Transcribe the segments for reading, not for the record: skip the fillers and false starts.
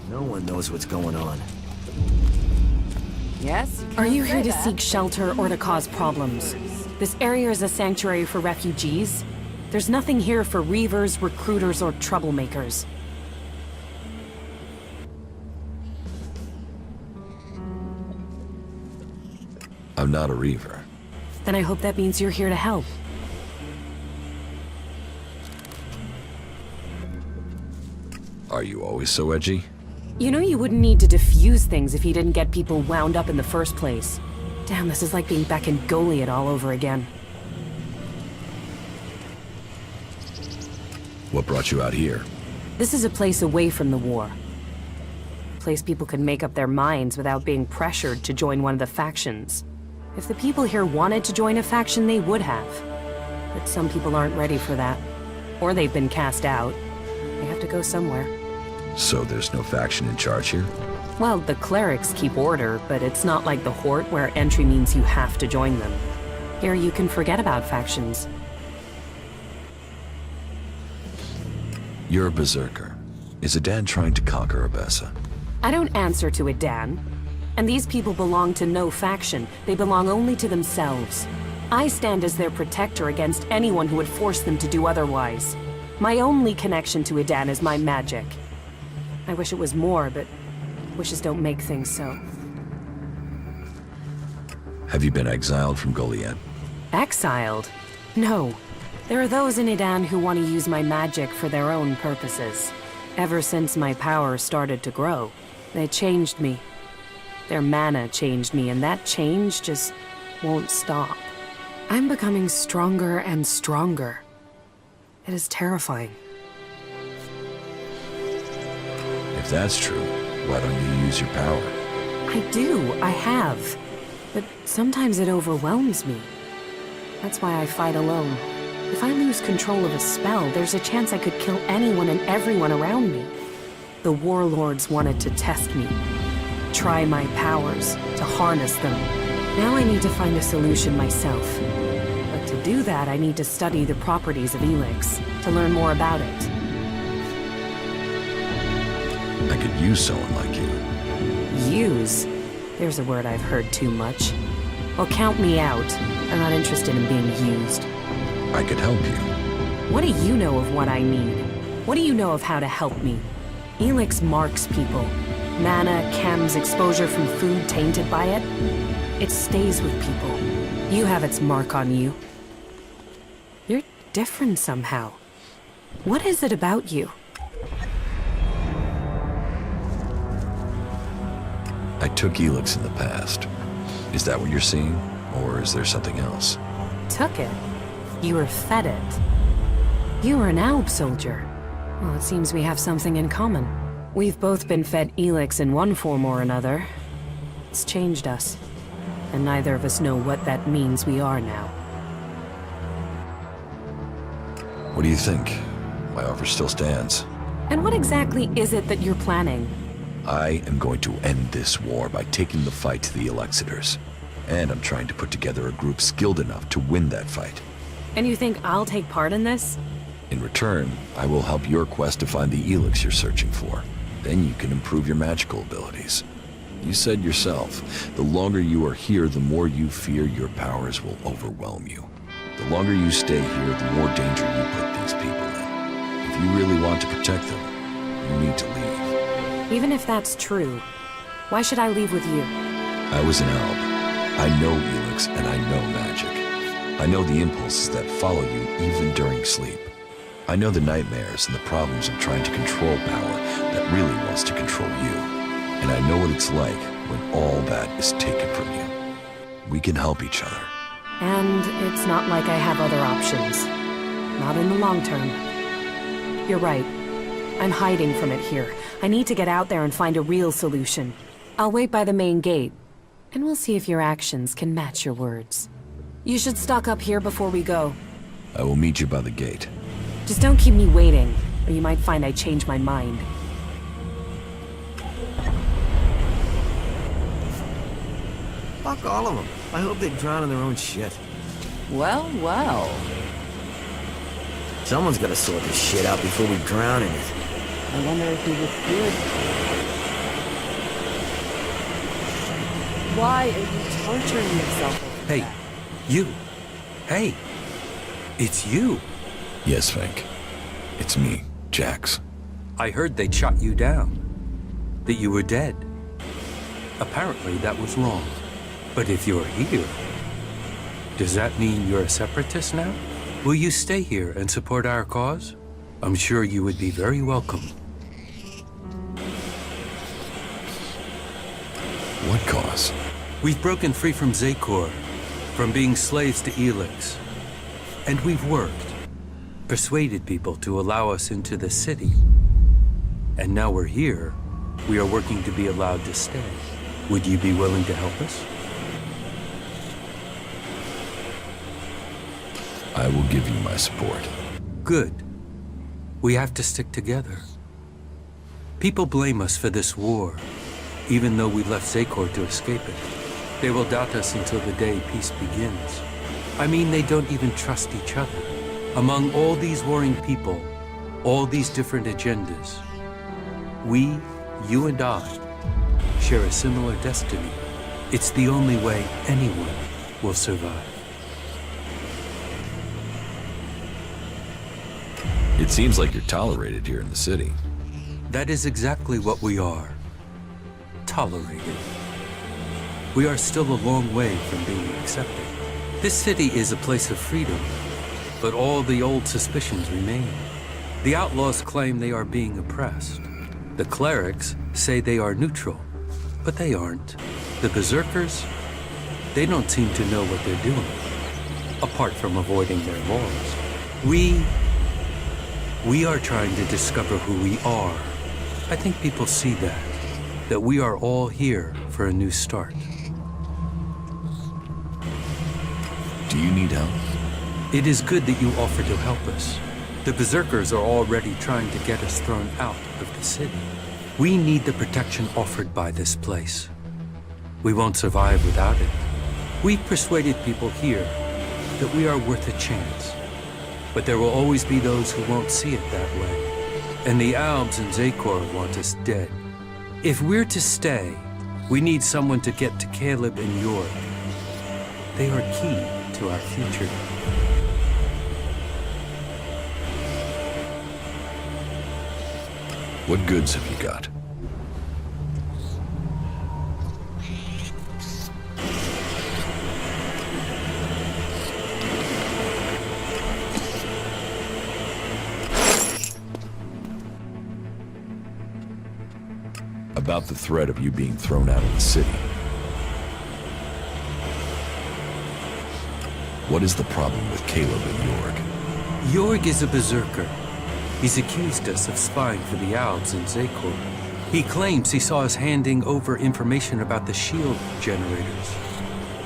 No one knows what's going on. Yes? Are you here to seek shelter or to cause problems? This area is a sanctuary for refugees. There's nothing here for reavers, recruiters, or troublemakers. I'm not a reaver. Then I hope that means you're here to help. Are you always so edgy? You know you wouldn't need to defuse things if you didn't get people wound up in the first place. Damn, this is like being back in Goliad all over again. What brought you out here? This is a place away from the war. A place people can make up their minds without being pressured to join one of the factions. If the people here wanted to join a faction, they would have. But some people aren't ready for that. Or they've been cast out. They have to go somewhere. So there's no faction in charge here? Well, the clerics keep order, but it's not like the Horde where entry means you have to join them. Here you can forget about factions. You're a berserker. Is Adan trying to conquer Abessa? I don't answer to Adan. And these people belong to no faction. They belong only to themselves. I stand as their protector against anyone who would force them to do otherwise. My only connection to Adan is my magic. I wish it was more, but wishes don't make things so. Have you been exiled from Goliad? Exiled? No. There are those in Adan who want to use my magic for their own purposes. Ever since my power started to grow, they changed me. Their mana changed me, and that change just won't stop. I'm becoming stronger and stronger. It is terrifying. If that's true, why don't you use your power? I do, I have. But sometimes it overwhelms me. That's why I fight alone. If I lose control of a spell, there's a chance I could kill anyone and everyone around me. The warlords wanted to test me. Try my powers, to harness them. Now I need to find a solution myself. But to do that, I need to study the properties of Elex, to learn more about it. I could use someone like you. Use? There's a word I've heard too much. Well, count me out. I'm not interested in being used. I could help you. What do you know of what I need? What do you know of how to help me? Elex marks people. Mana, chems, exposure from food tainted by it. It stays with people. You have its mark on you. You're different somehow. What is it about you? I took Elex in the past. Is that what you're seeing? Or is there something else? Took it? You were fed it. You were an Alb soldier. Well, it seems we have something in common. We've both been fed Elex in one form or another. It's changed us. And neither of us know what that means we are now. What do you think? My offer still stands. And what exactly is it that you're planning? I am going to end this war by taking the fight to the Elexitors. And I'm trying to put together a group skilled enough to win that fight. And you think I'll take part in this? In return, I will help your quest to find the Elex you're searching for. Then you can improve your magical abilities. You said yourself, the longer you are here, the more you fear your powers will overwhelm you. The longer you stay here, the more danger you put these people in. If you really want to protect them, you need to leave. Even if that's true, why should I leave with you? I was an Alb. I know Elex and I know magic. I know the impulses that follow you even during sleep. I know the nightmares and the problems of trying to control power that really wants to control you. And I know what it's like when all that is taken from you. We can help each other. And it's not like I have other options. Not in the long term. You're right. I'm hiding from it here. I need to get out there and find a real solution. I'll wait by the main gate, and we'll see if your actions can match your words. You should stock up here before we go. I will meet you by the gate. Just don't keep me waiting, or you might find I change my mind. Fuck all of them. I hope they drown in their own shit. Well, well. Someone's gotta sort this shit out before we drown in it. I wonder if he was good. Why are you torturing yourself over Hey, that? you. Hey, it's you. Yes, Fink. It's me, Jax. I heard they'd shot you down. That you were dead. Apparently that was wrong. But if you're here, does that mean you're a separatist now? Will you stay here and support our cause? I'm sure you would be very welcome. What cause? We've broken free from Zakor, from being slaves to Elex. And we've worked, persuaded people to allow us into the city. And now we're here, we are working to be allowed to stay. Would you be willing to help us? I will give you my support. Good. We have to stick together. People blame us for this war, even though we left Zakor to escape it. They will doubt us until the day peace begins. I mean, they don't even trust each other. Among all these warring people, all these different agendas, we, you and I, share a similar destiny. It's the only way anyone will survive. It seems like you're tolerated here in the city. That is exactly what we are. Tolerated. We are still a long way from being accepted. This city is a place of freedom, but all the old suspicions remain. The outlaws claim they are being oppressed. The clerics say they are neutral, but they aren't. The berserkers, they don't seem to know what they're doing, apart from avoiding their laws. We are trying to discover who we are. I think people see that we are all here for a new start. Do you need help? It is good that you offer to help us. The berserkers are already trying to get us thrown out of the city. We need the protection offered by this place. We won't survive without it. We've persuaded people here that we are worth a chance. But there will always be those who won't see it that way. And the Albs and Zakor want us dead. If we're to stay, we need someone to get to Caleb and York. They are key to our future. What goods have you got? About the threat of you being thrown out of the city. What is the problem with Caleb and York? York is a berserker. He's accused us of spying for the Albs and Zakor. He claims he saw us handing over information about the shield generators.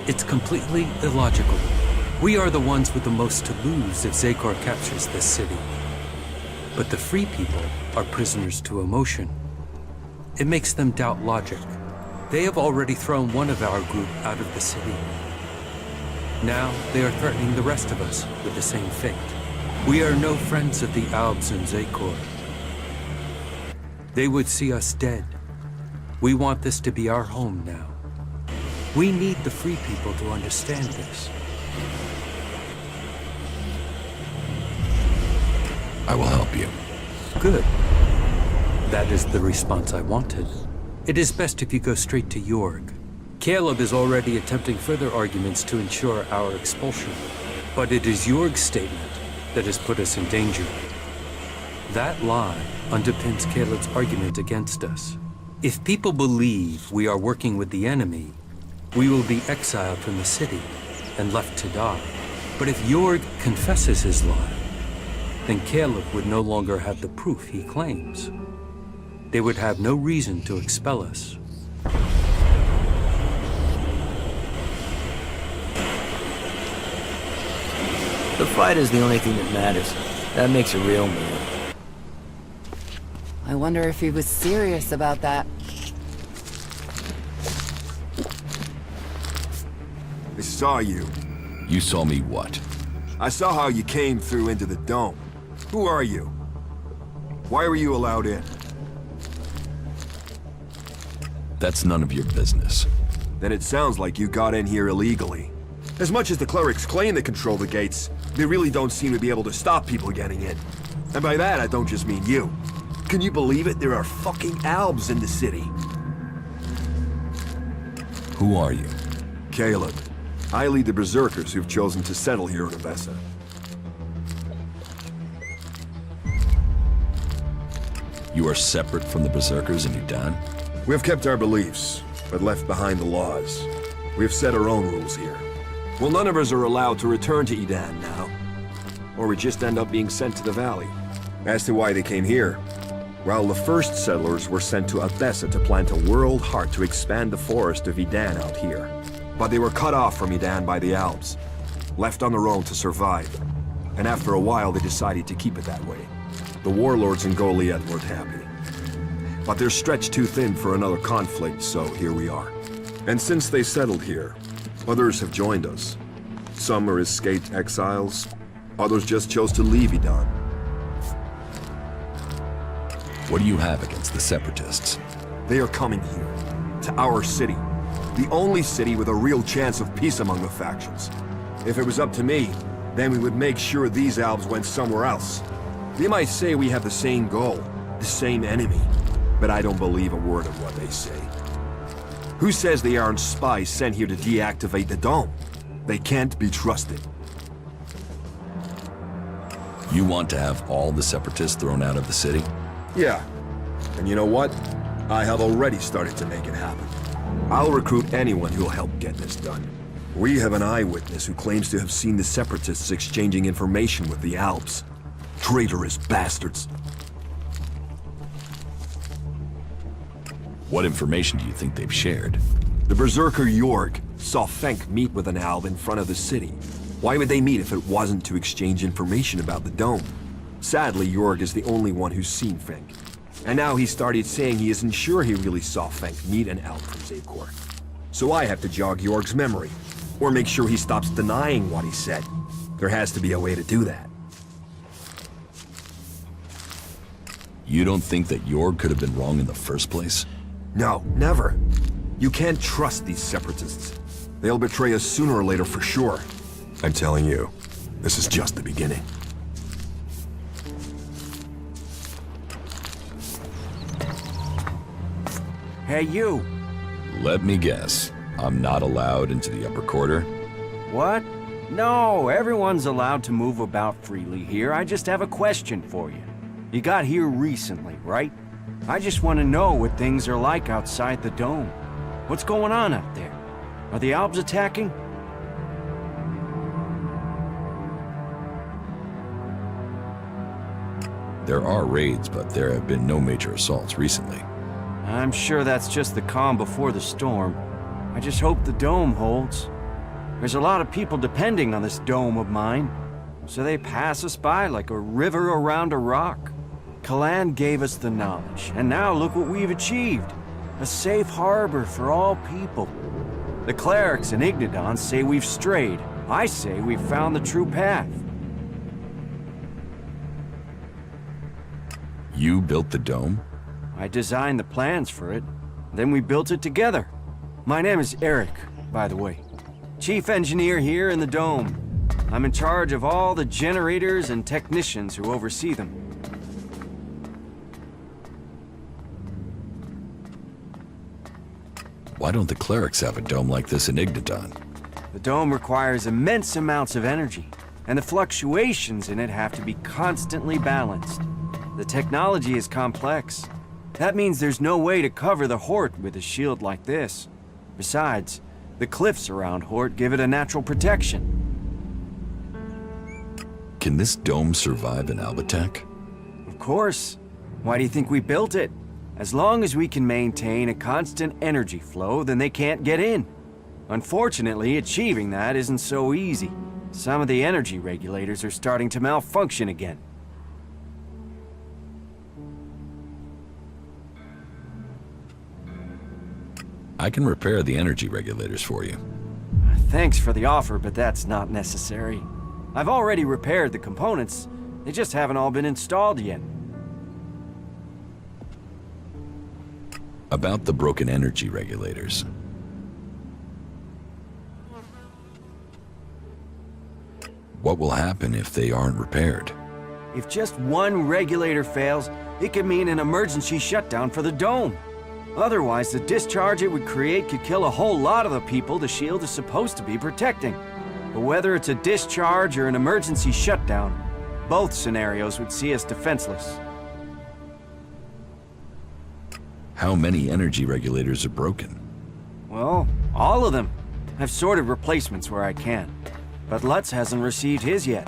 It's completely illogical. We are the ones with the most to lose if Zakor captures this city. But the free people are prisoners to emotion. It makes them doubt logic. They have already thrown one of our group out of the city. Now they are threatening the rest of us with the same fate. We are no friends of the Albs and Zakor. They would see us dead. We want this to be our home now. We need the free people to understand this. I will help you. Good. That is the response I wanted. It is best if you go straight to York. Caleb is already attempting further arguments to ensure our expulsion. But it is York's statement that has put us in danger. That lie underpins Caleb's argument against us. If people believe we are working with the enemy, we will be exiled from the city and left to die. But if York confesses his lie, then Caleb would no longer have the proof he claims. They would have no reason to expel us. The fight is the only thing that matters. That makes a real man. I wonder if he was serious about that. I saw you. You saw me what? I saw how you came through into the dome. Who are you? Why were you allowed in? That's none of your business. Then it sounds like you got in here illegally. As much as the clerics claim they control the gates, they really don't seem to be able to stop people getting in. And by that, I don't just mean you. Can you believe it? There are fucking Albs in the city. Who are you? Caleb. I lead the Berserkers who've chosen to settle here in Odessa. You are separate from the Berserkers in Udan? We have kept our beliefs, but left behind the laws. We have set our own rules here. Well, none of us are allowed to return to Edan now. Or we just end up being sent to the valley. As to why they came here, well, the first settlers were sent to Odessa to plant a world heart to expand the forest of Edan out here. But they were cut off from Edan by the Alps, left on their own to survive. And after a while, they decided to keep it that way. The warlords in Goliad weren't happy. But they're stretched too thin for another conflict, so here we are. And since they settled here, others have joined us. Some are escaped exiles, others just chose to leave Edan. What do you have against the Separatists? They are coming here, to our city. The only city with a real chance of peace among the factions. If it was up to me, then we would make sure these Albs went somewhere else. They might say we have the same goal, the same enemy, but I don't believe a word of what they say. Who says they aren't spies sent here to deactivate the dome? They can't be trusted. You want to have all the Separatists thrown out of the city? Yeah. And you know what? I have already started to make it happen. I'll recruit anyone who'll help get this done. We have an eyewitness who claims to have seen the Separatists exchanging information with the Alps. Traitorous bastards. What information do you think they've shared? The Berserker Jorg saw Fenk meet with an Alb in front of the city. Why would they meet if it wasn't to exchange information about the dome? Sadly, Jorg is the only one who's seen Fenk. And now he started saying he isn't sure he really saw Fenk meet an Alb from Zakor. So I have to jog Jorg's memory, or make sure he stops denying what he said. There has to be a way to do that. You don't think that Jorg could have been wrong in the first place? No, never. You can't trust these Separatists. They'll betray us sooner or later for sure. I'm telling you, this is just the beginning. Hey, you! Let me guess. I'm not allowed into the upper quarter? What? No, everyone's allowed to move about freely here. I just have a question for you. You got here recently, right? I just want to know what things are like outside the dome. What's going on out there? Are the Albs attacking? There are raids, but there have been no major assaults recently. I'm sure that's just the calm before the storm. I just hope the dome holds. There's a lot of people depending on this dome of mine, so they pass us by like a river around a rock. Kalan gave us the knowledge, and now look what we've achieved. A safe harbor for all people. The clerics in Ignadon say we've strayed. I say we've found the true path. You built the dome? I designed the plans for it, then we built it together. My name is Eric, by the way. Chief engineer here in the dome. I'm in charge of all the generators and technicians who oversee them. Why don't the clerics have a dome like this in Ignadon? The dome requires immense amounts of energy, and the fluctuations in it have to be constantly balanced. The technology is complex. That means there's no way to cover the Hort with a shield like this. Besides, the cliffs around Hort give it a natural protection. Can this dome survive an Alb attack? Of course. Why do you think we built it? As long as we can maintain a constant energy flow, then they can't get in. Unfortunately, achieving that isn't so easy. some of the energy regulators are starting to malfunction again. I can repair the energy regulators for you. Thanks for the offer, but that's not necessary. I've already repaired the components. They just haven't all been installed yet. About the broken energy regulators. What will happen if they aren't repaired? If just one regulator fails, it could mean an emergency shutdown for the dome. Otherwise, the discharge it would create could kill a whole lot of the people the shield is supposed to be protecting. But whether it's a discharge or an emergency shutdown, both scenarios would see us defenseless. How many energy regulators are broken? Well, all of them. I've sorted replacements where I can. But Lutz hasn't received his yet.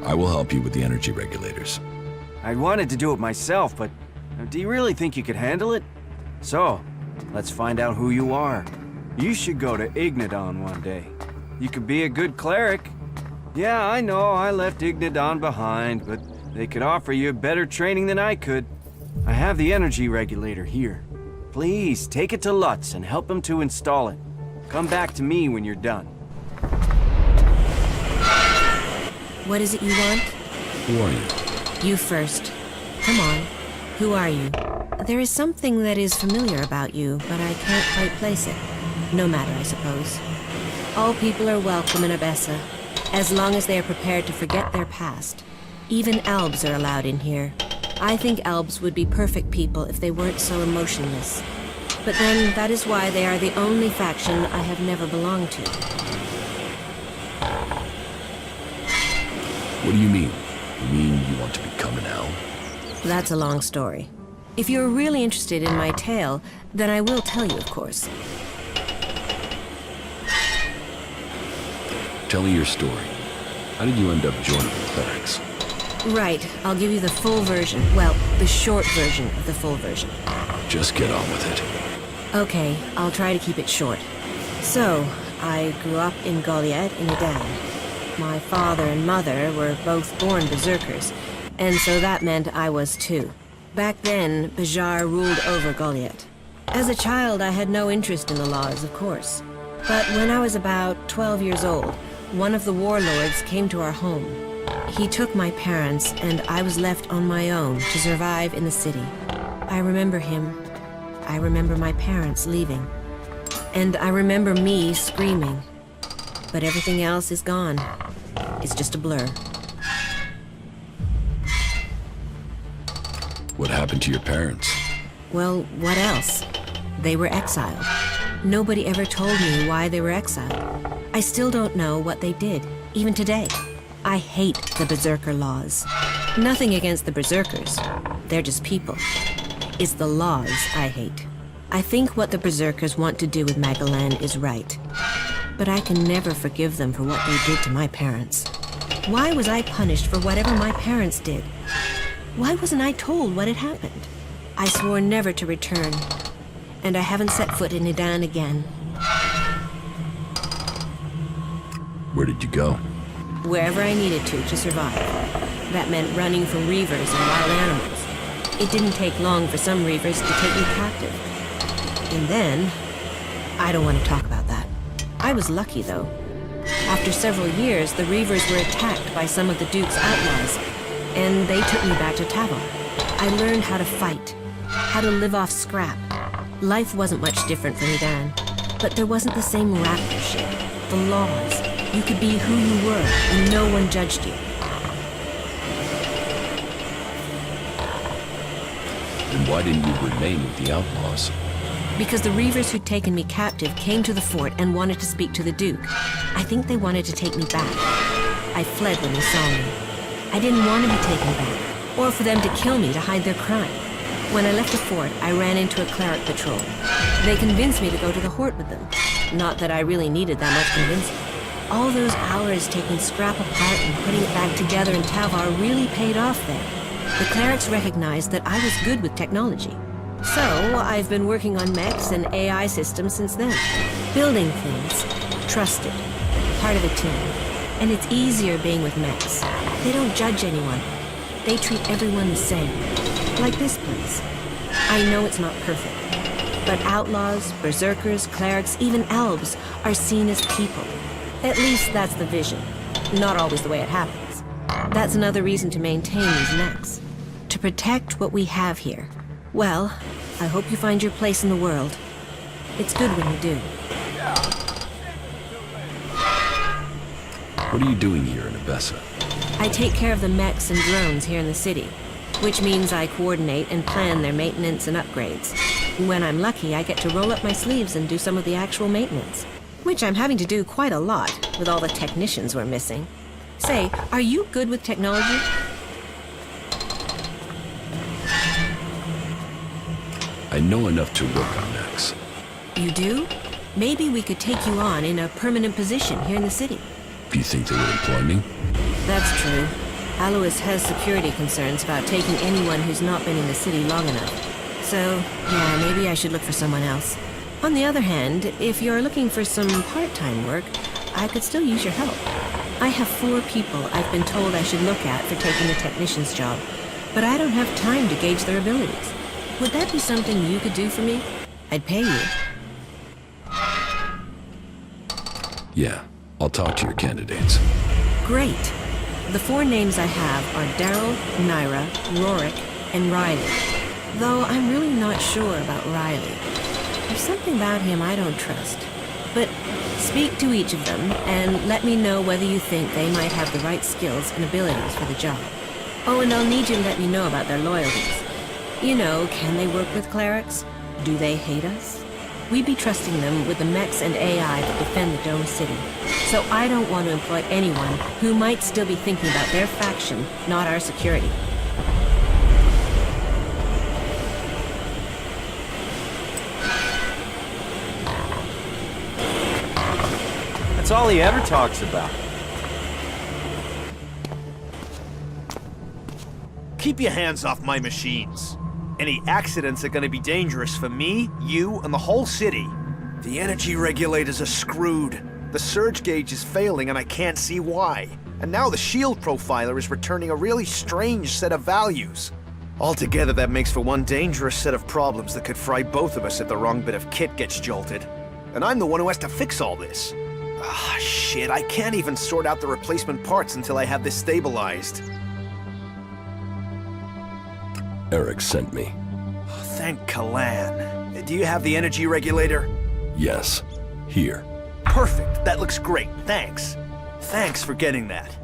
I will help you with the energy regulators. I wanted to do it myself, but do you really think you could handle it? So, let's find out who you are. You should go to Ignadon one day. You could be a good cleric. Yeah, I know I left Ignadon behind, but they could offer you better training than I could. I have the energy regulator here. Please, take it to Lutz and help him to install it. Come back to me when you're done. What is it you want? Who are you? You first. Come on. Who are you? There is something that is familiar about you, but I can't quite place it. No matter, I suppose. All people are welcome in Abessa, as long as they are prepared to forget their past. Even elves are allowed in here. I think elves would be perfect people if they weren't so emotionless. But then, that is why they are the only faction I have never belonged to. What do you mean? You mean you want to become an elf? That's a long story. If you're really interested in my tale, then I will tell you, of course. Tell me your story. How did you end up joining the clerics? Right, I'll give you the full version. Well, the short version of the full version. Just get on with it. Okay, I'll try to keep it short. So, I grew up in Goliath in Idan. My father and mother were both born berserkers, and so that meant I was too. Back then, Bajar ruled over Goliath. As a child, I had no interest in the laws, of course. But when I was about 12 years old, one of the warlords came to our home. He took my parents, and I was left on my own to survive in the city. I remember him. I remember my parents leaving. And I remember me screaming. But everything else is gone. It's just a blur. What happened to your parents? Well, what else? They were exiled. Nobody ever told me why they were exiled. I still don't know what they did, even today. I hate the Berserker laws. Nothing against the Berserkers. They're just people. It's the laws I hate. I think what the Berserkers want to do with Magalan is right. But I can never forgive them for what they did to my parents. Why was I punished for whatever my parents did? Why wasn't I told what had happened? I swore never to return, and I haven't set foot in Idan again. Where did you go? Wherever I needed to survive. That meant running from reavers and wild animals. It didn't take long for some reavers to take me captive. And then, I don't want to talk about that. I was lucky, though. After several years, the reavers were attacked by some of the Duke's outlaws, and they took me back to Tavar. I learned how to fight, how to live off scrap. Life wasn't much different from Idan, but there wasn't the same raptor shit. The laws. You could be who you were, and no one judged you. Then why didn't you remain with the outlaws? Because the reavers who'd taken me captive came to the fort and wanted to speak to the Duke. I think they wanted to take me back. I fled when they saw me. I didn't want to be taken back, or for them to kill me to hide their crime. When I left the fort, I ran into a cleric patrol. They convinced me to go to the Hort with them. Not that I really needed that much convincing. All those hours taking scrap apart and putting it back together in Tavar really paid off there. The clerics recognized that I was good with technology. So, I've been working on mechs and AI systems since then. Building things. Trusted. Part of a team. And it's easier being with mechs. They don't judge anyone. They treat everyone the same. Like this place. I know it's not perfect. But outlaws, berserkers, clerics, even elves are seen as people. At least that's the vision. Not always the way it happens. That's another reason to maintain these mechs. To protect what we have here. Well, I hope you find your place in the world. It's good when you do. What are you doing here in Abessa? I take care of the mechs and drones here in the city, which means I coordinate and plan their maintenance and upgrades. When I'm lucky, I get to roll up my sleeves and do some of the actual maintenance, which I'm having to do quite a lot with all the technicians we're missing. Say, are you good with technology? I know enough to work on mechs. You do? Maybe we could take you on in a permanent position here in the city. Do you think they would employ me? That's true. Alois has security concerns about taking anyone who's not been in the city long enough. So, yeah, maybe I should look for someone else. On the other hand, if you're looking for some part-time work, I could still use your help. I have 4 people I've been told I should look at for taking a technician's job, but I don't have time to gauge their abilities. Would that be something you could do for me? I'd pay you. Yeah, I'll talk to your candidates. Great. The 4 names I have are Daryl, Naira, Rorik, and Riley. Though I'm really not sure about Riley. There's something about him I don't trust. But speak to each of them, and let me know whether you think they might have the right skills and abilities for the job. Oh, and I'll need you to let me know about their loyalties. You know, can they work with clerics? Do they hate us? We'd be trusting them with the mechs and AI that defend the Dome City. So I don't want to employ anyone who might still be thinking about their faction, not our security. That's all he ever talks about. Keep your hands off my machines. Any accidents are gonna be dangerous for me, you, and the whole city. The energy regulators are screwed. The surge gauge is failing and I can't see why. And now the shield profiler is returning a really strange set of values. Altogether, that makes for one dangerous set of problems that could fry both of us if the wrong bit of kit gets jolted. And I'm the one who has to fix all this. Ah, shit, I can't even sort out the replacement parts until I have this stabilized. Eric sent me. Thank Kalan. Do you have the energy regulator? Yes. Here. Perfect. That looks great. Thanks. Thanks for getting that.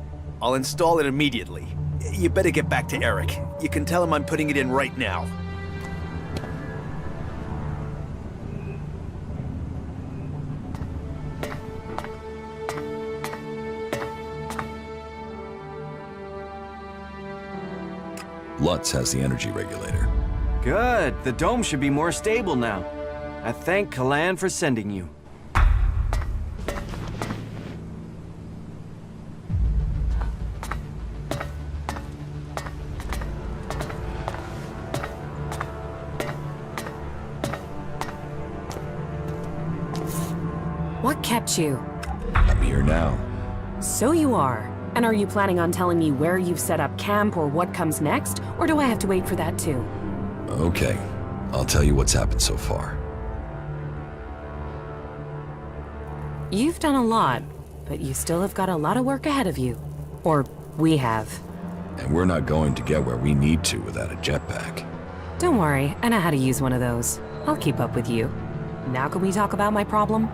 I'll install it immediately. You better get back to Eric. You can tell him I'm putting it in right now. Lutz has the energy regulator. Good. The dome should be more stable now. I thank Kalan for sending you. What kept you? I'm here now. So you are. And are you planning on telling me where you've set up camp or what comes next? Or do I have to wait for that too? Okay. I'll tell you what's happened so far. You've done a lot, but you still have got a lot of work ahead of you. Or we have. And we're not going to get where we need to without a jetpack. Don't worry, I know how to use one of those. I'll keep up with you. Now can we talk about my problem?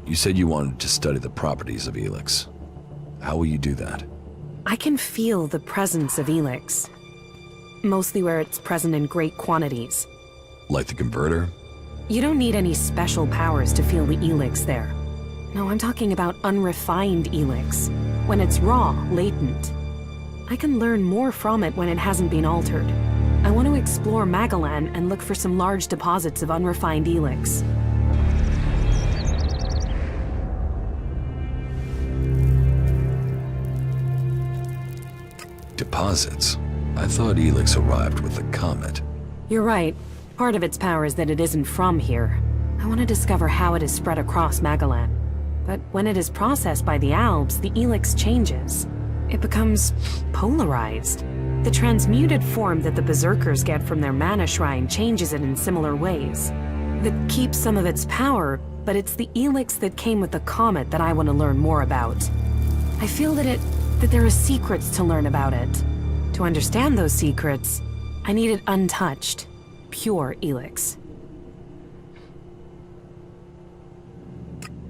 You said you wanted to study the properties of Elex. How will you do that? I can feel the presence of Elex. Mostly where it's present in great quantities. Like the converter? You don't need any special powers to feel the Elex there. No, I'm talking about unrefined Elex. When it's raw, latent. I can learn more from it when it hasn't been altered. I want to explore Magalan and look for some large deposits of unrefined Elex. deposits? I thought Elex arrived with the comet. You're right. Part of its power is that it isn't from here. I want to discover how it is spread across Magalan. But when it is processed by the Alps, the Elex changes. It becomes polarized. The transmuted form that the Berserkers get from their mana shrine changes it in similar ways. That keeps some of its power, but it's the Elex that came with the comet that I want to learn more about. I feel that there are secrets to learn about it. To understand those secrets, I need it untouched, pure Elex.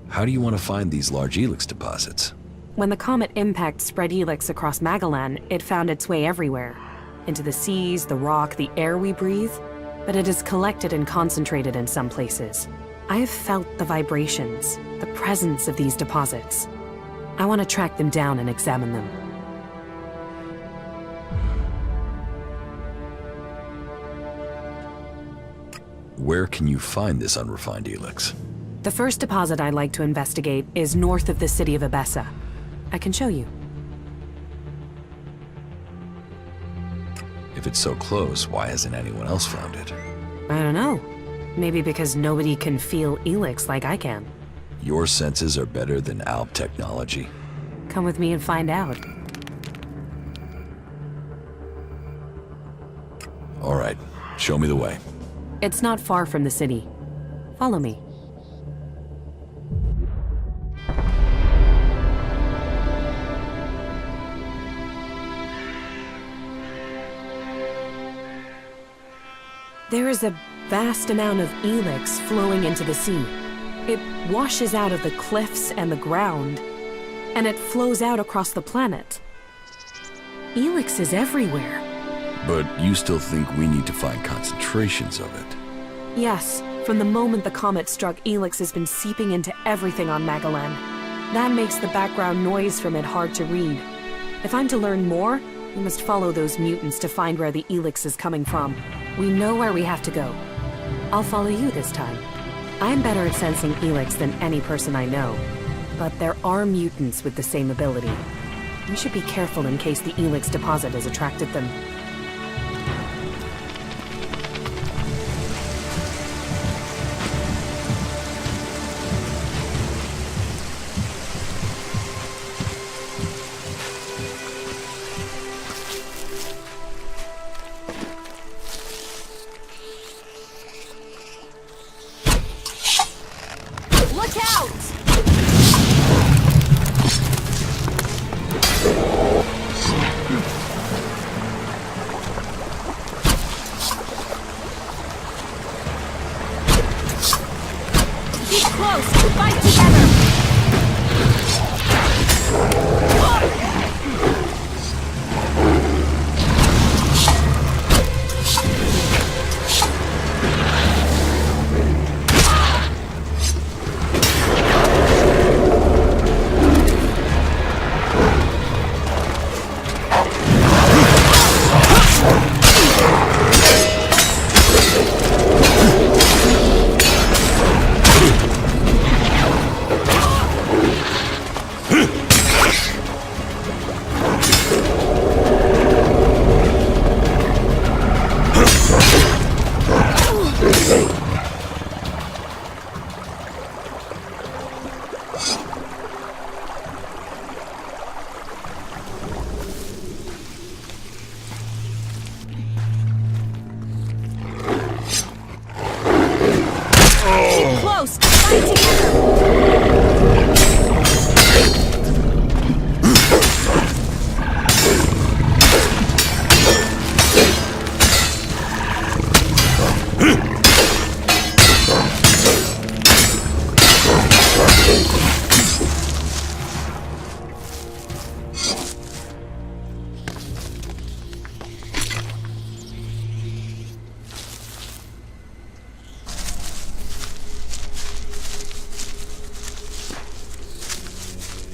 How do you want to find these large Elex deposits? When the comet impact spread Elex across Magalan, it found its way everywhere. Into the seas, the rock, the air we breathe. But it is collected and concentrated in some places. I have felt the vibrations, the presence of these deposits. I want to track them down and examine them. Where can you find this unrefined Elex? The first deposit I'd like to investigate is north of the city of Abessa. I can show you. If it's so close, why hasn't anyone else found it? I don't know. Maybe because nobody can feel Elex like I can. Your senses are better than Alp technology. Come with me and find out. All right, show me the way. It's not far from the city. Follow me. There is a vast amount of Elex flowing into the sea. It washes out of the cliffs and the ground, and it flows out across the planet. Elex is everywhere. But you still think we need to find concentrations of it? Yes, from the moment the comet struck, Elex has been seeping into everything on Magalan. That makes the background noise from it hard to read. If I'm to learn more, we must follow those mutants to find where the Elex is coming from. We know where we have to go. I'll follow you this time. I'm better at sensing Elex than any person I know. But there are mutants with the same ability. We should be careful in case the Elex deposit has attracted them. Look out! Keep close! Fight together! Close! Fight together!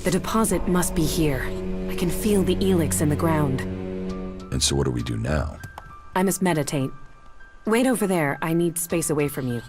The deposit must be here. I can feel the Elex in the ground. And so what do we do now? I must meditate. Wait over there. I need space away from you.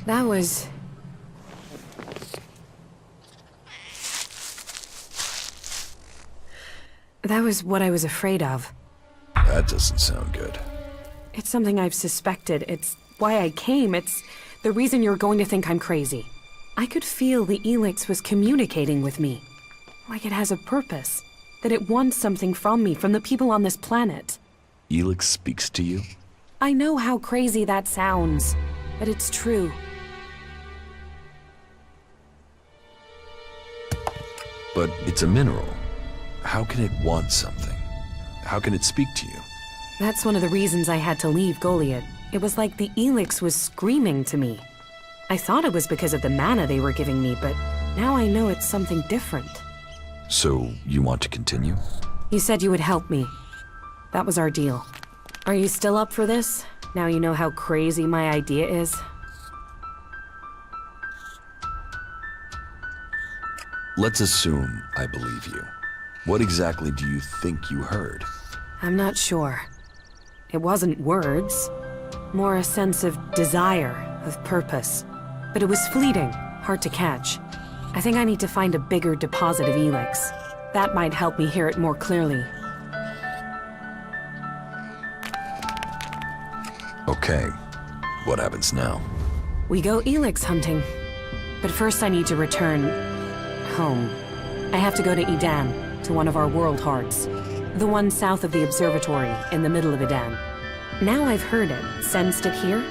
That was... That was what I was afraid of. That doesn't sound good. It's something I've suspected. It's why I came. It's the reason you're going to think I'm crazy. I could feel the Elex was communicating with me. Like it has a purpose. That it wants something from me, from the people on this planet. Elex speaks to you? I know how crazy that sounds, but it's true. But it's a mineral. How can it want something? How can it speak to you? That's one of the reasons I had to leave Goliath. It was like the Elex was screaming to me. I thought it was because of the mana they were giving me, but now I know it's something different. So, you want to continue? You said you would help me. That was our deal. Are you still up for this? Now you know how crazy my idea is? Let's assume I believe you. What exactly do you think you heard? I'm not sure. It wasn't words. More a sense of desire, of purpose. But it was fleeting, hard to catch. I think I need to find a bigger deposit of Elex. That might help me hear it more clearly. Okay. What happens now? We go Elex hunting. But first I need to return... home. I have to go to Edan, to one of our world hearts. The one south of the observatory, in the middle of Edan. Now I've heard it, sensed it here,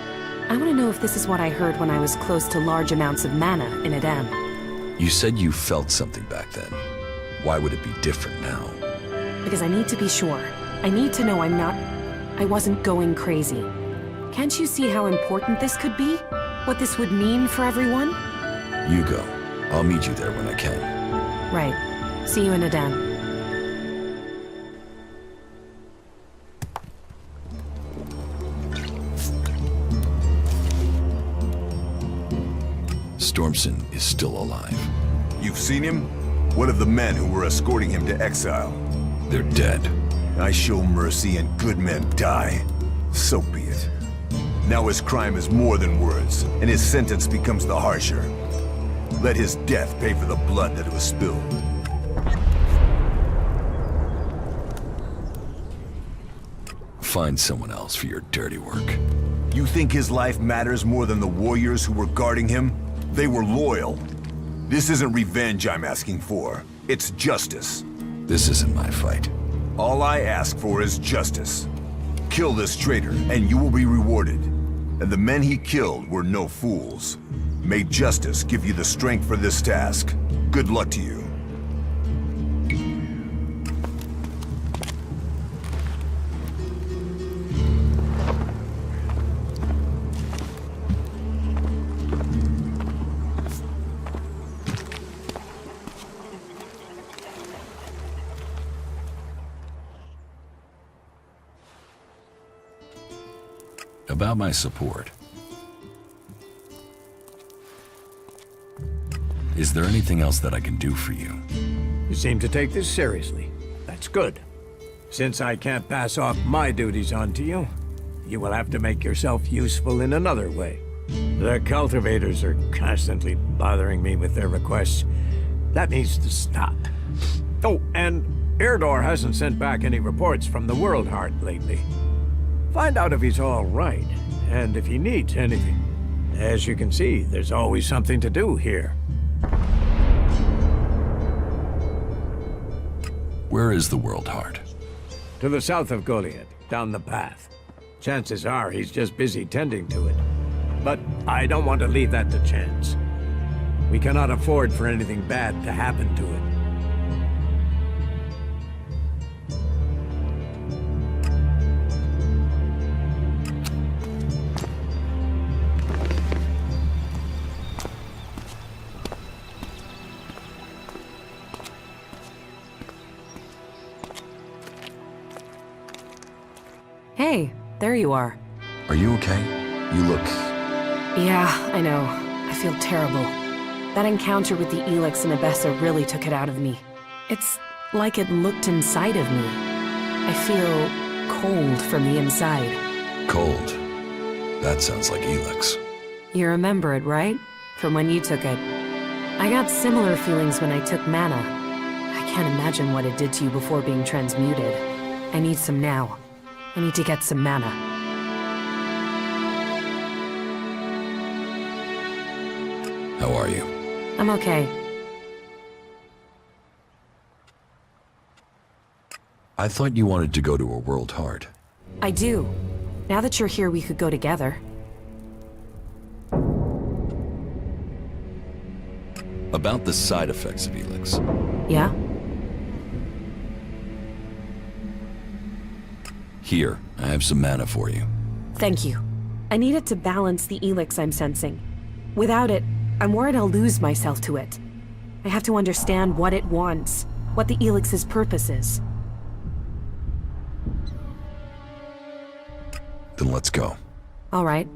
I want to know if this is what I heard when I was close to large amounts of mana in Edan. You said you felt something back then. Why would it be different now? Because I need to be sure. I need to know I wasn't going crazy. Can't you see how important this could be? What this would mean for everyone? You go. I'll meet you there when I can. Right. See you in Edan. Stormson is still alive. You've seen him? What of the men who were escorting him to exile? They're dead. I show mercy and good men die. So be it. Now his crime is more than words, and his sentence becomes the harsher. Let his death pay for the blood that was spilled. Find someone else for your dirty work. You think his life matters more than the warriors who were guarding him? They were loyal. This isn't revenge I'm asking for. It's justice. This isn't my fight. All I ask for is justice. Kill this traitor, and you will be rewarded. And the men he killed were no fools. May justice give you the strength for this task. Good luck to you. About my support. Is there anything else that I can do for you? You seem to take this seriously. That's good. Since I can't pass off my duties onto you, you will have to make yourself useful in another way. The cultivators are constantly bothering me with their requests. That needs to stop. Oh, and Irdor hasn't sent back any reports from the World Heart lately. Find out if he's all right, and if he needs anything. As you can see, there's always something to do here. Where is the World Heart? To the south of Goliath, down the path. Chances are he's just busy tending to it. But I don't want to leave that to chance. We cannot afford for anything bad to happen to it. Hey, there you are. Are you okay? You look... Yeah, I know. I feel terrible. That encounter with the Elex and Abessa really took it out of me. It's like it looked inside of me. I feel cold from the inside. Cold. That sounds like Elex. You remember it, right? From when you took it. I got similar feelings when I took mana. I can't imagine what it did to you before being transmuted. I need some now. I need to get some mana. How are you? I'm okay. I thought you wanted to go to a world heart. I do. Now that you're here, we could go together. About the side effects of Elex. Yeah? Here, I have some mana for you. Thank you. I need it to balance the Elex I'm sensing. Without it, I'm worried I'll lose myself to it. I have to understand what it wants, what the Elix's purpose is. Then let's go. All right.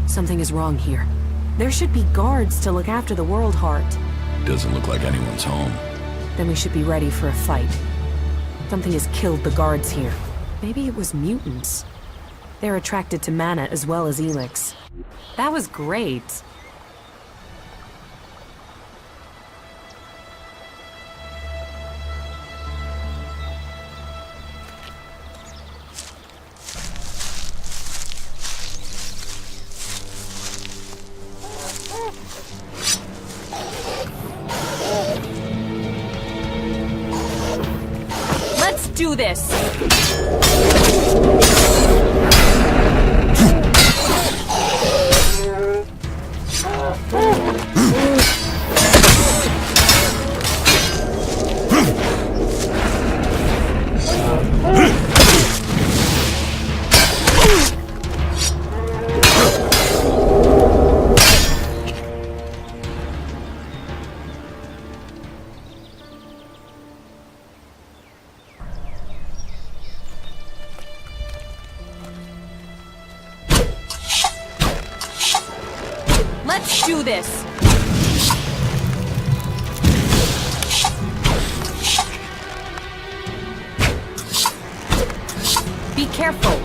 Something is wrong here. There should be guards to look after the World Heart. Doesn't look like anyone's home. Then we should be ready for a fight. Something has killed the guards here. Maybe it was mutants. They're attracted to mana as well as Elex. That was great. Let's do this! Let's do this! Be careful!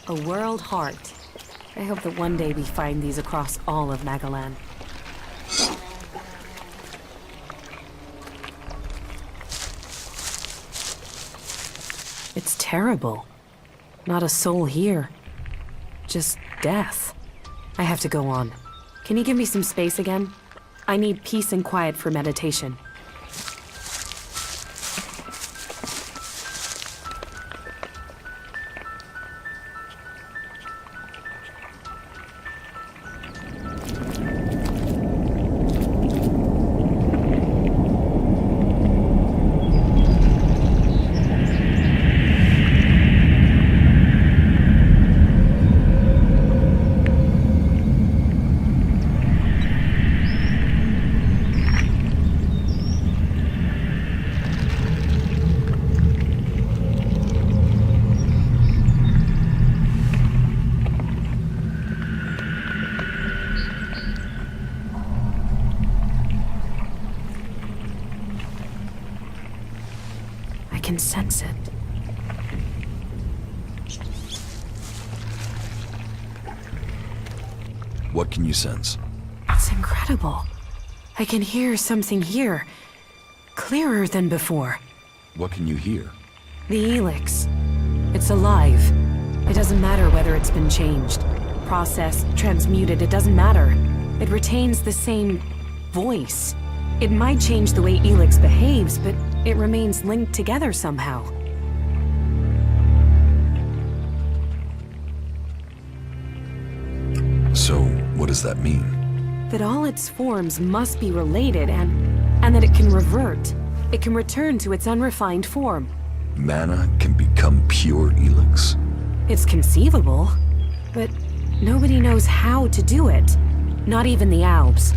A World Heart. I hope that one day we find these across all of Magalan. It's terrible. Not a soul here. Just death. I have to go on. Can you give me some space again? I need peace and quiet for meditation. I can sense it. What can you sense? It's incredible. I can hear something here. Clearer than before. What can you hear? The Elex. It's alive. It doesn't matter whether it's been changed, processed, transmuted, it doesn't matter. It retains the same voice. It might change the way Elex behaves, but it remains linked together somehow. So, what does that mean? That all its forms must be related and that it can revert. It can return to its unrefined form. Mana can become pure Elex? It's conceivable, but nobody knows how to do it. Not even the Albs.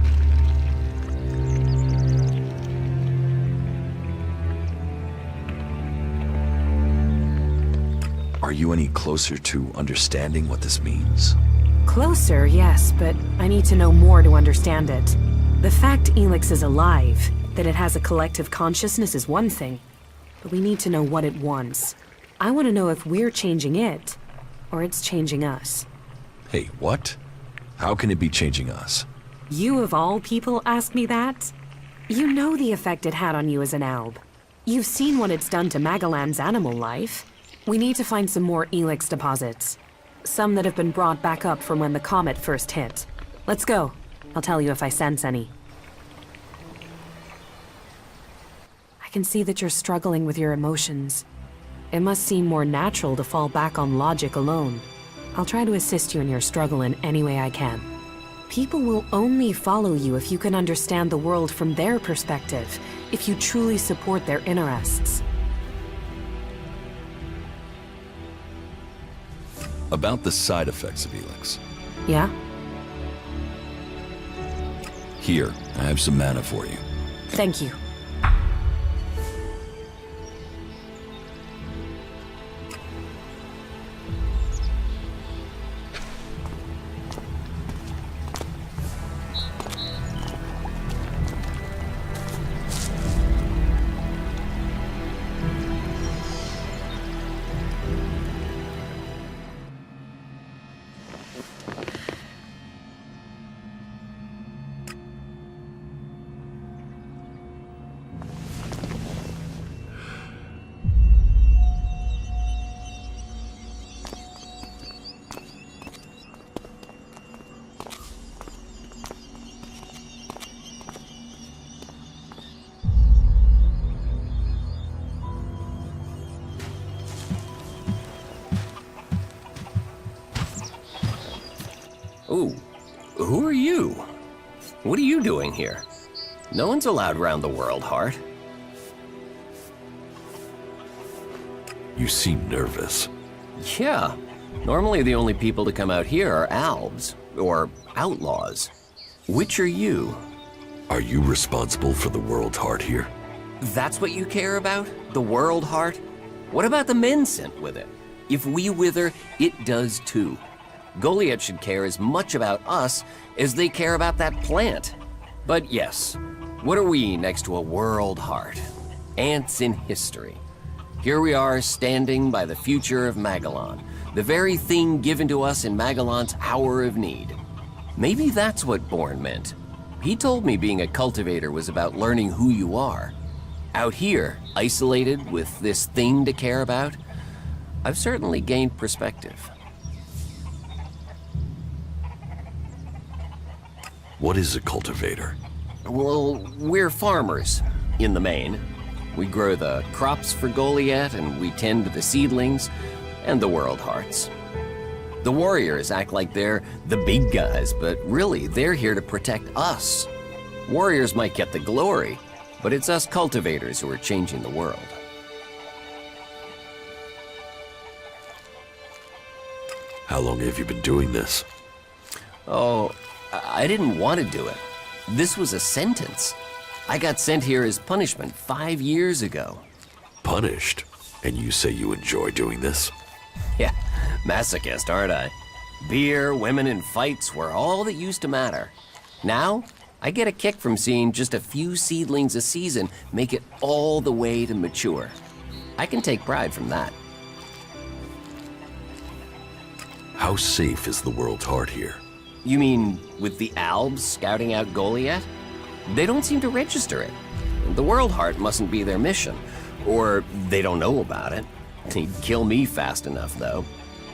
Are you any closer to understanding what this means? Closer, yes, but I need to know more to understand it. The fact Elex is alive, that it has a collective consciousness is one thing, but we need to know what it wants. I want to know if we're changing it, or it's changing us. Hey, what? How can it be changing us? You of all people ask me that? You know the effect it had on you as an Alb. You've seen what it's done to Magellan's animal life. We need to find some more Elex deposits. Some that have been brought back up from when the comet first hit. Let's go. I'll tell you if I sense any. I can see that you're struggling with your emotions. It must seem more natural to fall back on logic alone. I'll try to assist you in your struggle in any way I can. People will only follow you if you can understand the world from their perspective, if you truly support their interests. About the side effects of Elex. Yeah? Here, I have some mana for you. Thank you. Ooh, who are you? What are you doing here? No one's allowed around the world, Heart. You seem nervous. Yeah. Normally the only people to come out here are Albs, or outlaws. Which are you? Are you responsible for the world heart here? That's what you care about? The world heart? What about the men sent with it? If we wither, it does too. Goliath should care as much about us as they care about that plant. But yes, what are we next to a world heart? Ants in history. Here we are standing by the future of Magellan, the very thing given to us in Magellan's hour of need. Maybe that's what Bourne meant. He told me being a cultivator was about learning who you are. Out here, isolated with this thing to care about, I've certainly gained perspective. What is a cultivator? Well, we're farmers, in the main. We grow the crops for Goliath, and we tend to the seedlings and the world hearts. The warriors act like they're the big guys, but really, they're here to protect us. Warriors might get the glory, but it's us cultivators who are changing the world. How long have you been doing this? Oh, I didn't want to do it. This was a sentence. I got sent here as punishment 5 years ago. Punished? And you say you enjoy doing this? Yeah, masochist, aren't I? Beer, women, and fights were all that used to matter. Now, I get a kick from seeing just a few seedlings a season make it all the way to mature. I can take pride from that. How safe is the world's heart here? You mean with the Albs scouting out Goliath? They don't seem to register it. The World Heart mustn't be their mission, or they don't know about it. They'd kill me fast enough, though.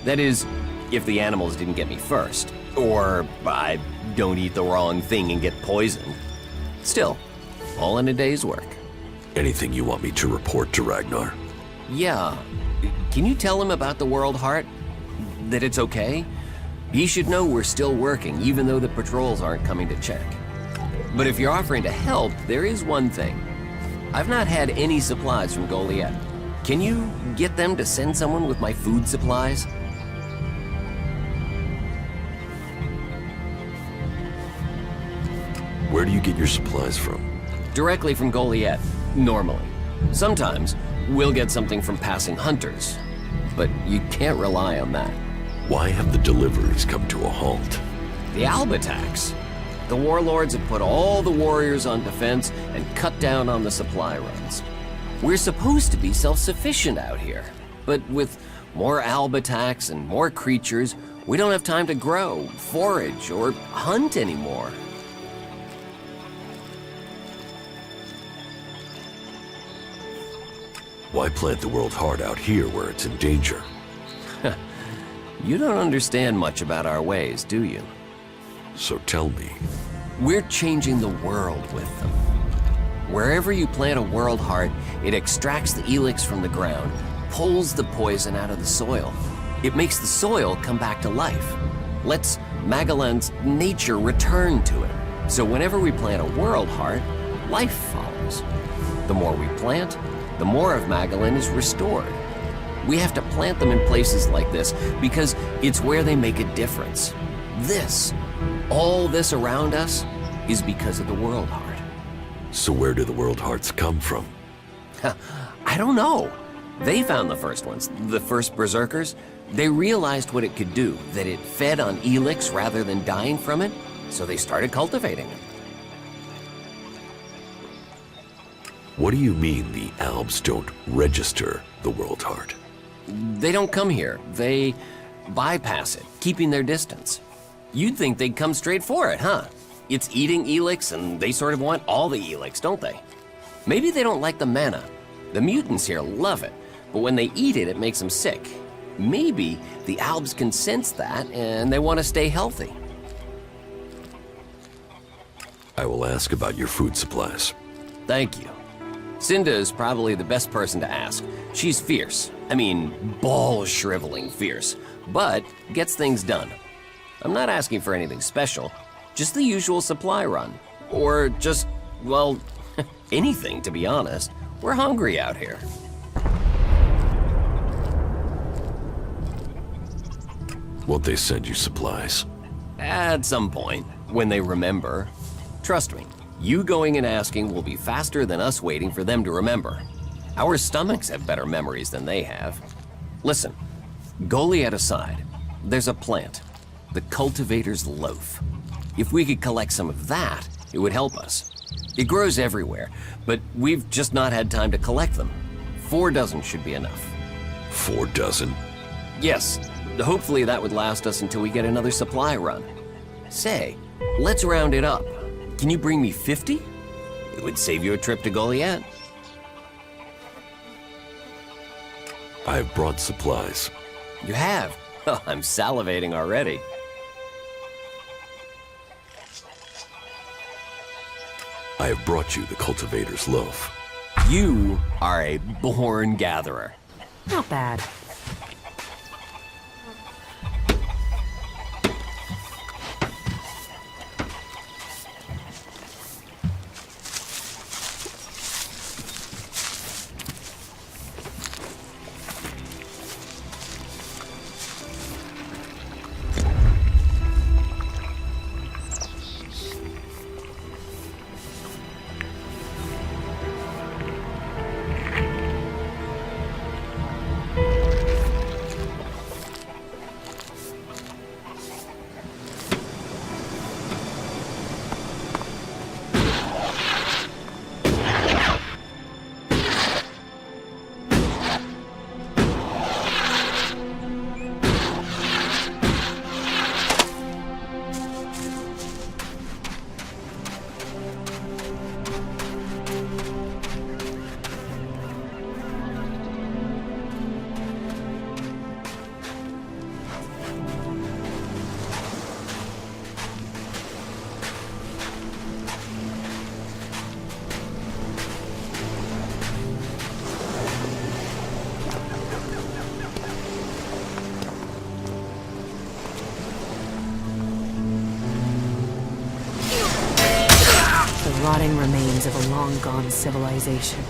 That is, if the animals didn't get me first, or I don't eat the wrong thing and get poisoned. Still, all in a day's work. Anything you want me to report to Ragnar? Yeah. Can you tell him about the World Heart? That it's okay? He should know we're still working, even though the patrols aren't coming to check. But if you're offering to help, there is one thing. I've not had any supplies from Goliath. Can you get them to send someone with my food supplies? Where do you get your supplies from? Directly from Goliath, normally. Sometimes, we'll get something from passing hunters. But you can't rely on that. Why have the deliveries come to a halt? The Alb attacks. The warlords have put all the warriors on defense and cut down on the supply runs. We're supposed to be self-sufficient out here, but with more Alb attacks and more creatures, we don't have time to grow, forage, or hunt anymore. Why plant the World Heart out here where it's in danger? You don't understand much about our ways, do you? So tell me. We're changing the world with them. Wherever you plant a World Heart, it extracts the Elex from the ground, pulls the poison out of the soil. It makes the soil come back to life. Lets Magellan's nature return to it. So whenever we plant a World Heart, life follows. The more we plant, the more of Magellan is restored. We have to plant them in places like this because it's where they make a difference. All this around us, is because of the World Heart. So where do the World Hearts come from? I don't know. They found the first ones, the first berserkers. They realized what it could do, that it fed on Elex rather than dying from it, so they started cultivating it. What do you mean the Albs don't register the World Heart? They don't come here. They bypass it, keeping their distance. You'd think they'd come straight for it, huh? It's eating Elex, and they sort of want all the Elex, don't they? Maybe they don't like the mana. The mutants here love it, but when they eat it, it makes them sick. Maybe the Albs can sense that, and they want to stay healthy. I will ask about your food supplies. Thank you. Cinda is probably the best person to ask. She's fierce. I mean, ball-shriveling fierce, but gets things done. I'm not asking for anything special, just the usual supply run. Or just, well, anything, to be honest. We're hungry out here. Won't they send you supplies? At some point, when they remember. Trust me, you going and asking will be faster than us waiting for them to remember. Our stomachs have better memories than they have. Listen, Goliath aside, there's a plant, the Cultivator's Loaf. If we could collect some of that, it would help us. It grows everywhere, but we've just not had time to collect them. 4 dozen should be enough. 4 dozen? Yes, hopefully that would last us until we get another supply run. Say, let's round it up. Can you bring me 50? It would save you a trip to Goliath. I have brought supplies. You have? Oh, I'm salivating already. I have brought you the Cultivator's Loaf. You are a born gatherer. Not bad. remains of a long-gone civilization.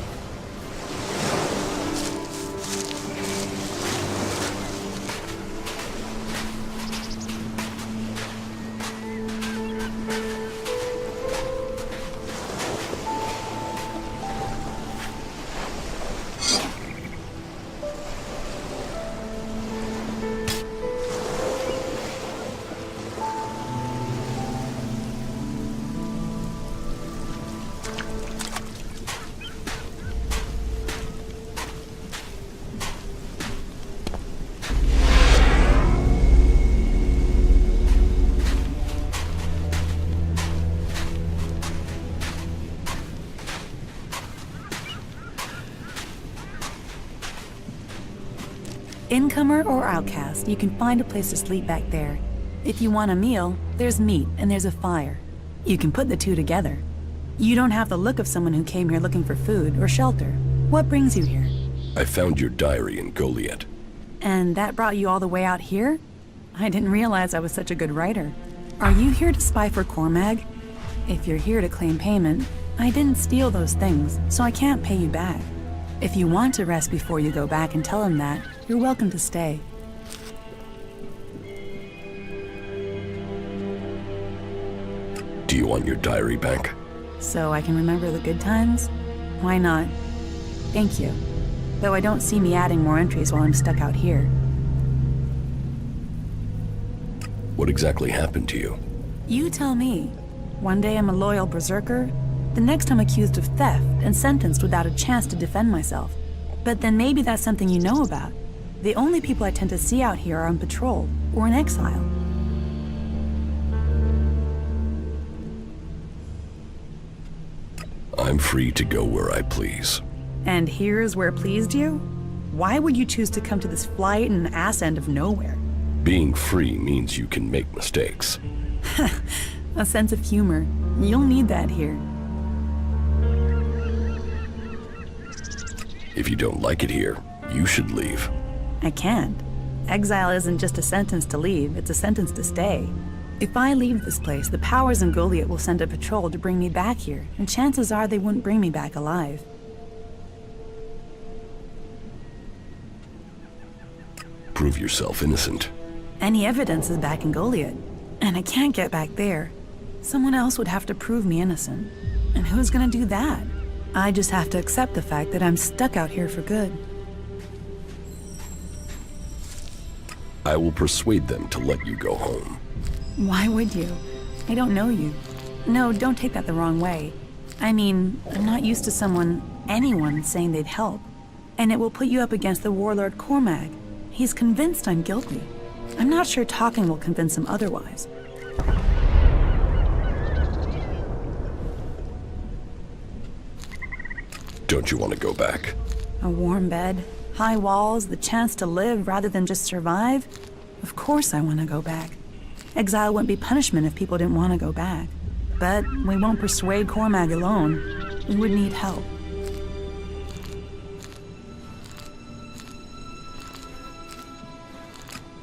Incomer or outcast, you can find a place to sleep back there. If you want a meal, there's meat and there's a fire. You can put the two together. You don't have the look of someone who came here looking for food or shelter. What brings you here? I found your diary in Goliath. And that brought you all the way out here? I didn't realize I was such a good writer. Are you here to spy for Cormag? If you're here to claim payment, I didn't steal those things, so I can't pay you back. If you want to rest before you go back and tell him that, you're welcome to stay. Do you want your diary back? So I can remember the good times? Why not? Thank you. Though I don't see me adding more entries while I'm stuck out here. What exactly happened to you? You tell me. One day I'm a loyal berserker, the next I'm accused of theft and sentenced without a chance to defend myself. But then maybe that's something you know about. The only people I tend to see out here are on patrol or in exile. I'm free to go where I please. And here's where it pleased you? Why would you choose to come to this flight in an ass end of nowhere? Being free means you can make mistakes. A sense of humor. You'll need that here. If you don't like it here, you should leave. I can't. Exile isn't just a sentence to leave, it's a sentence to stay. If I leave this place, the powers in Goliath will send a patrol to bring me back here, and chances are they wouldn't bring me back alive. Prove yourself innocent. Any evidence is back in Goliath, and I can't get back there. Someone else would have to prove me innocent. And who's gonna do that? I just have to accept the fact that I'm stuck out here for good. I will persuade them to let you go home. Why would you? I don't know you. No, don't take that the wrong way. I mean, I'm not used to anyone saying they'd help. And it will put you up against the warlord Cormag. He's convinced I'm guilty. I'm not sure talking will convince him otherwise. Don't you want to go back? A warm bed, high walls, the chance to live rather than just survive? Of course I want to go back. Exile wouldn't be punishment if people didn't want to go back. But we won't persuade Cormag alone. We would need help.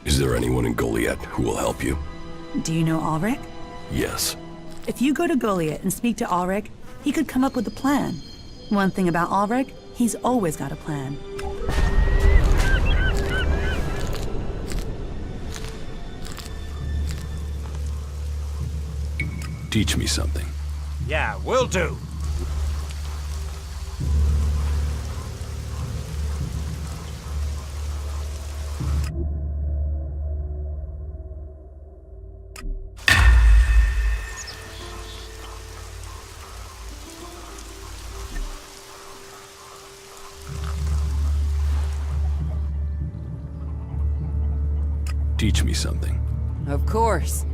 Is there anyone in Goliath who will help you? Do you know Ulrich? Yes. If you go to Goliath and speak to Ulrich, he could come up with a plan. One thing about Ulrich, he's always got a plan. Teach me something. Yeah, will do. Teach me something. Of course.